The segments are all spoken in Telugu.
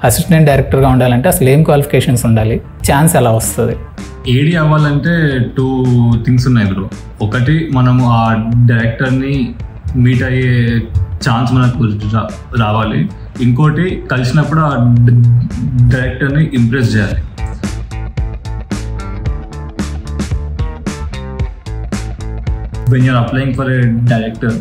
అసిస్టెంట్ డైరెక్టర్గా ఉండాలంటే అసలు ఏం క్వాలిఫికేషన్స్ ఉండాలి, ఛాన్స్ ఎలా వస్తుంది? ఏడీ అవ్వాలంటే 2 థింగ్స్ ఉన్నాయి బ్రో. ఒకటి, మనము ఆ డైరెక్టర్ని మీట్ అయ్యే ఛాన్స్ మనకు రావాలి. ఇంకోటి, కలిసినప్పుడు ఆ డైరెక్టర్ని ఇంప్రెస్ చేయాలి. When you're applying for a director,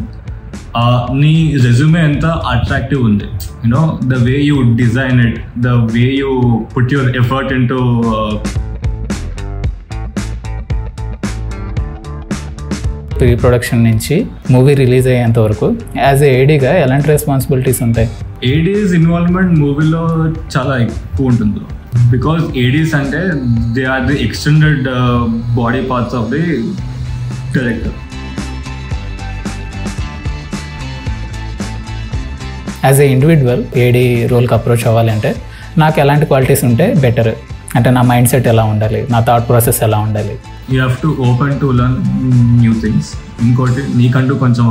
నీ రెజ్యూమే ఎంత అట్రాక్టివ్ ఉంది, you know the way you design it, the way you put your effort into preproduction నుంచి మూవీ రిలీజ్ అయ్యేంత వరకు యాజ్ ఏ ఏడీగా ఎలాంటి రెస్పాన్సిబిలిటీస్ ఉంటాయి? ఏడీస్ ఇన్వాల్వ్మెంట్ మూవీలో చాలా ఎక్కువ ఉంటుంది. బికాజ్ ఏడీస్ అంటే they are the extended body parts of the director. As a individual AD రోల్కి అప్రోచ్ అవ్వాలంటే నాకు ఎలాంటి క్వాలిటీస్ ఉంటే బెటర్? అంటే నా మైండ్ సెట్ ఎలా ఉండాలి, నా థాట్ ప్రాసెస్ ఎలా ఉండాలి? You have to open to learn new things. ఇంకోటి, నీకంటూ కొంచెం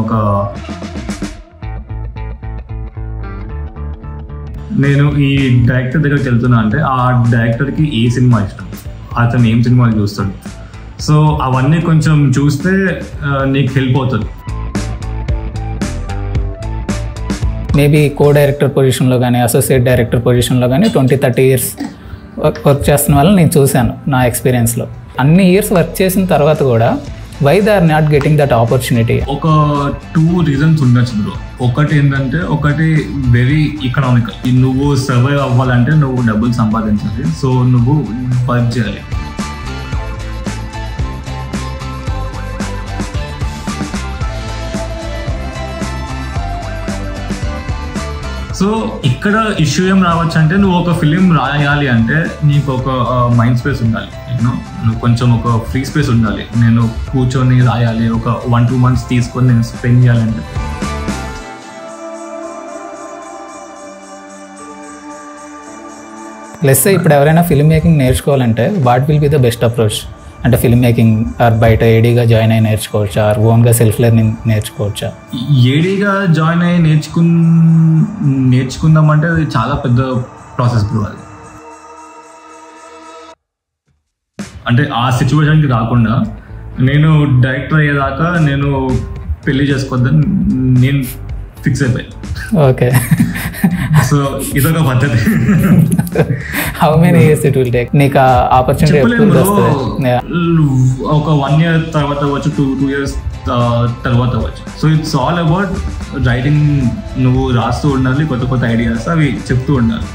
నేను ఈ డైరెక్టర్ దగ్గరికి వెళ్తున్నా అంటే ఆ డైరెక్టర్కి ఏ సినిమా ఇష్టం, అతను ఏం సినిమాలు చూస్తాడు, సో అవన్నీ కొంచెం చూస్తే నీకు హెల్ప్ అవుతుంది. మేబీ కో డైరెక్టర్ పొజిషన్లో కానీ అసోసియేట్ డైరెక్టర్ పొజిషన్లో కానీ 20-30 ఇయర్స్ వర్క్ చేస్తున్న వాళ్ళని నేను చూశాను నా ఎక్స్పీరియన్స్లో. అన్ని ఇయర్స్ వర్క్ చేసిన తర్వాత కూడా why they are not getting that opportunity? ఒక 2 రీజన్స్ ఉండొచ్చు బ్రో. ఒకటి ఏంటంటే, ఒకటి వెరీ ఎకనామికల్. నువ్వు సర్వైవ్ అవ్వాలంటే నువ్వు డబ్బులు సంపాదించాలి, సో నువ్వు వర్క్ చేయాలి. సో ఇక్కడ ఇష్యూ ఏం రావచ్చు అంటే, నువ్వు ఒక ఫిలిం రాయాలి అంటే నీకు ఒక మైండ్ స్పేస్ ఉండాలి, నువ్వు కొంచెం ఒక ఫ్రీ స్పేస్ ఉండాలి. నేను కూర్చొని రాయాలి, ఒక 1-2 months తీసుకొని నేను స్పెండ్ చేయాలంటే. లెట్స్ సే ఇప్పుడు ఎవరైనా ఫిల్మ్ మేకింగ్ నేర్చుకోవాలంటే what will be the best approach? అంటే ఫిల్మ్ మేకింగ్ ఆర్ బయట ఏడీగా జాయిన్ అయ్యి నేర్చుకోవచ్చా, ఆర్ ఓన్గా సెల్ఫ్ లెర్నింగ్ నేర్చుకోవచ్చా? ఏడీగా జాయిన్ అయ్యి నేర్చుకుందామంటే అది చాలా పెద్ద ప్రాసెస్ బ్రో. అది అంటే ఆ సిచ్యువేషన్కి రాకుండా నేను డైరెక్టర్ అయ్యేదాకా నేను పెళ్లి చేసుకోవద్దని నేను ఫిక్స్ అయిపోయాను. ఓకే, సో ఇదొక పద్ధతి. How many years it will take? నీకు ఆపర్చునిటీ ఒక 1 year తర్వాత అవ్వచ్చు, 2 years తర్వాత అవ్వచ్చు. So it's all about writing. నువ్వు రాస్తూ ఉండాలి, కొత్త కొత్త ఐడియాస్ అవి చెప్తూ ఉండాలి.